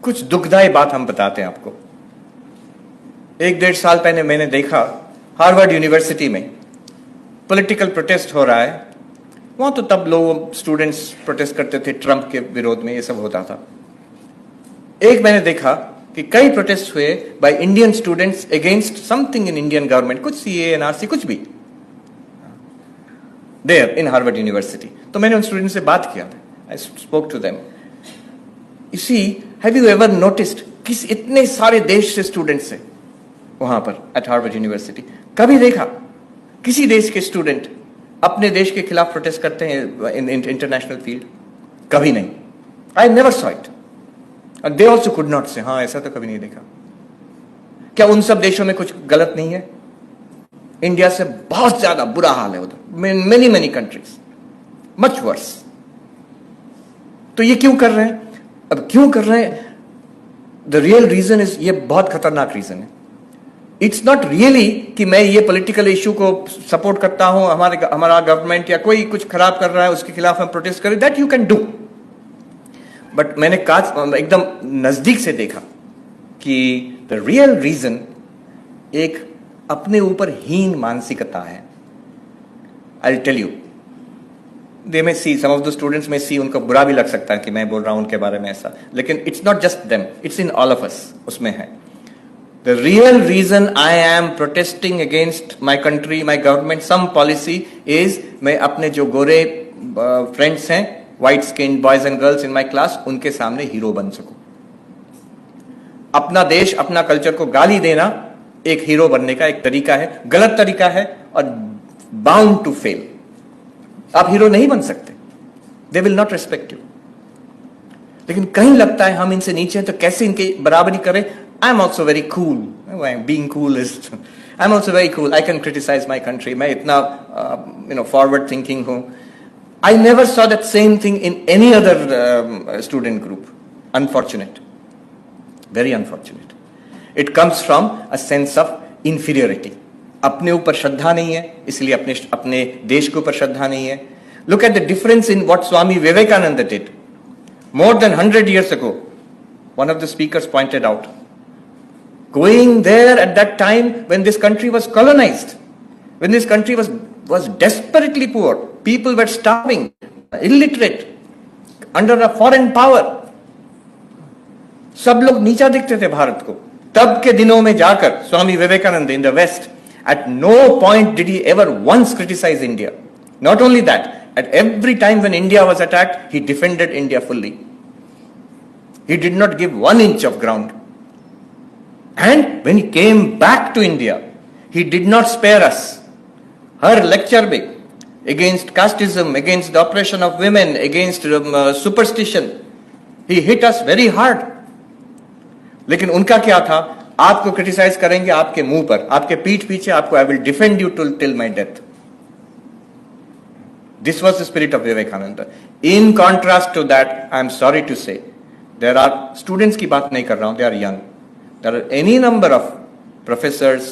कुछ दुखदाई बात हम बताते हैं आपको। 1-1.5 साल पहले मैंने देखा हार्वर्ड यूनिवर्सिटी में पॉलिटिकल प्रोटेस्ट हो रहा है। वहां तो तब लोग स्टूडेंट्स प्रोटेस्ट करते थे, ट्रंप के विरोध में ये सब होता था। एक मैंने देखा कि कई प्रोटेस्ट हुए by Indian students against something in Indian government, कुछ सीए एनआरसी कुछ भी, देयर इन हार्वर्ड यूनिवर्सिटी। तो मैंने उन स्टूडेंट से बात किया, I spoke to them. You see, have you ever noticed किस इतने सारे देश से स्टूडेंट्स है वहां पर एट हार्वर्ड यूनिवर्सिटी? कभी देखा किसी देश के स्टूडेंट अपने देश के खिलाफ प्रोटेस्ट करते हैं इन इंटरनेशनल फील्ड? कभी नहीं। I never saw it. And they also could not say, हाँ ऐसा तो कभी नहीं देखा। क्या उन सब देशों में कुछ गलत नहीं है? इंडिया से बहुत ज्यादा बुरा हाल है उधर, many many countries much worse. तो ये क्यों कर रहे हैं? अब क्यों कर रहे हैं? द रियल रीजन इज, ये बहुत खतरनाक रीजन है। इट्स नॉट रियली कि मैं ये पॉलिटिकल इश्यू को सपोर्ट करता हूं, हमारा गवर्नमेंट या कोई कुछ खराब कर रहा है उसके खिलाफ हम प्रोटेस्ट करें, that you can do. But मैंने एकदम नजदीक से देखा कि द रियल रीजन एक अपने ऊपर हीन मानसिकता है। आई टेल यू, दे में सी, सम ऑफ द स्टूडेंट्स में सी, उनको बुरा भी लग सकता है कि मैं बोल रहा हूं उनके बारे में ऐसा, लेकिन it's not just them, it's in all of us. उसमें है the real reason I am protesting against my country, my government, some policy is, मैं अपने जो गोरे फ्रेंड्स हैं, white skin boys and girls in my class, उनके सामने hero बन सकूं। अपना देश, अपना कल्चर को गाली देना एक हीरो बनने का एक तरीका है, गलत तरीका है और बाउंड टू फेल। आप हीरो नहीं बन सकते, they will not respect you. लेकिन कहीं लगता है हम इनसे नीचे हैं तो कैसे इनकी बराबरी करें। I am also very cool, being cool is, I am also very cool, I can criticize my country, मैं इतना फॉरवर्ड थिंकिंग हूं। I never saw that same thing in any other student group. Unfortunate. Very unfortunate. It comes from a sense of inferiority. अपने ऊपर श्रद्धा नहीं है, इसलिए अपने देश के ऊपर श्रद्धा नहीं है। Look at the difference in what Swami Vivekananda did. More than 100 years ago, one of the speakers pointed out, going there at that time when this country was colonized, when this country was desperately poor, people were starving, illiterate, under a foreign power, सब लोग नीचा दिखते थे भारत को। तब के दिनों में जाकर Swami Vivekananda in the West, at no point did he ever once criticize India. Not only that, at every time when India was attacked, he defended India fully. He did not give 1 inch of ground. And when he came back to India, he did not spare us. Her lecture में against casteism, against the oppression of women, against superstition, he hit us very hard. लेकिन उनका क्या था? आपको criticise करेंगे आपके मुंह पर, आपके पीठ पीछे, आपको I will defend you till my death. This was the spirit of Vivekananda. In contrast to that, I am sorry to say, there are students की बात नहीं कर रहा हूं, they are young. There are any number of professors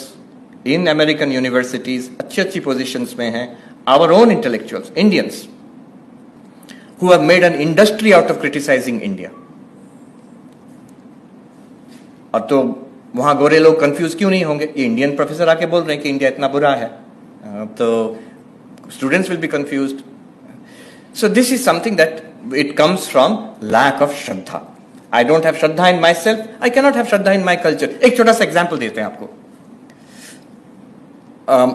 in American universities, अच्छी positions में हैं, our own intellectuals, Indians, who have made an industry out of criticizing India. और तो वहां गोरे लोग कंफ्यूज क्यों नहीं होंगे? ये इंडियन प्रोफेसर आके बोल रहे हैं कि इंडिया इतना बुरा है, तो students will be confused. So this is something that it comes from lack of shraddha. I don't have shraddha in myself, I cannot have shraddha in my culture. एक छोटा सा एग्जाम्पल देते हैं आपको।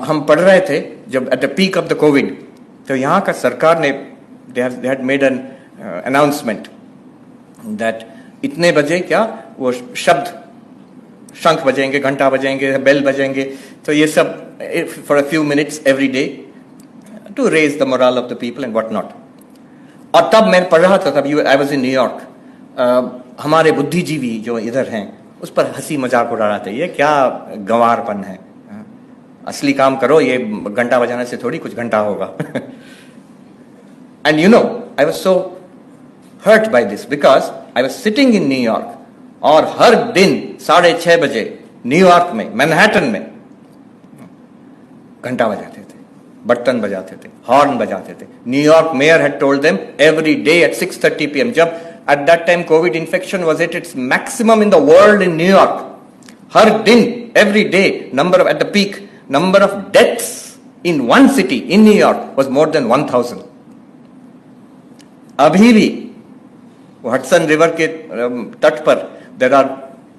हम पढ़ रहे थे जब at the peak of the Covid, तो यहाँ का सरकार ने they had made an announcement that इतने बजे क्या वो शब्द, शंख बजेंगे, घंटा बजेंगे, बेल बजेंगे, तो ये सब for a few minutes every day to raise the moral of the people and what not. और तब मैं पढ़ रहा था, तब आई वाज इन न्यूयॉर्क, हमारे बुद्धिजीवी जो इधर हैं उस पर हंसी मजाक उड़ा रहा था, ये क्या गंवारपन है, असली काम करो, ये घंटा बजाने से थोड़ी कुछ घंटा होगा। And you know, I was so hurt by this because I was sitting in New York, और हर दिन 6:30 बजे न्यूयॉर्क में, मैनहट्टन में घंटा बजाते थे, बर्तन बजाते थे, हॉर्न बजाते थे। New York mayor had told them every day at 6:30 PM, जब At that time, COVID infection was at its maximum in the world in New York. हर दिन, every day, at the peak, number of deaths in one city in New York was more than 1,000. अभी भी Hudson river के तट पर there are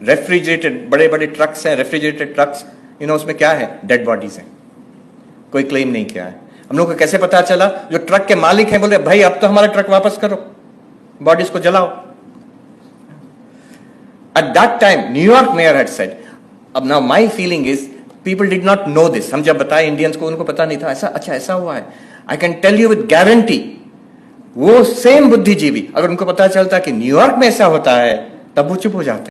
refrigerated बड़े बड़े trucks हैं, refrigerated trucks, उसमें क्या है? डेड बॉडीज हैं, कोई क्लेम नहीं किया है। हम लोग को कैसे पता चला? जो ट्रक के मालिक हैं बोले भाई अब तो हमारा ट्रक वापस करो, बॉडीज को जलाओ। At that time, New York mayor had said, अब now my feeling is people did not know this. हम जब बताए इंडियंस को, उनको पता नहीं था ऐसा, अच्छा ऐसा हुआ है। I can tell you with guarantee, वो सेम बुद्धिजीवी अगर उनको पता चलता कि न्यूयॉर्क में ऐसा होता है तब वो चुप हो जाते।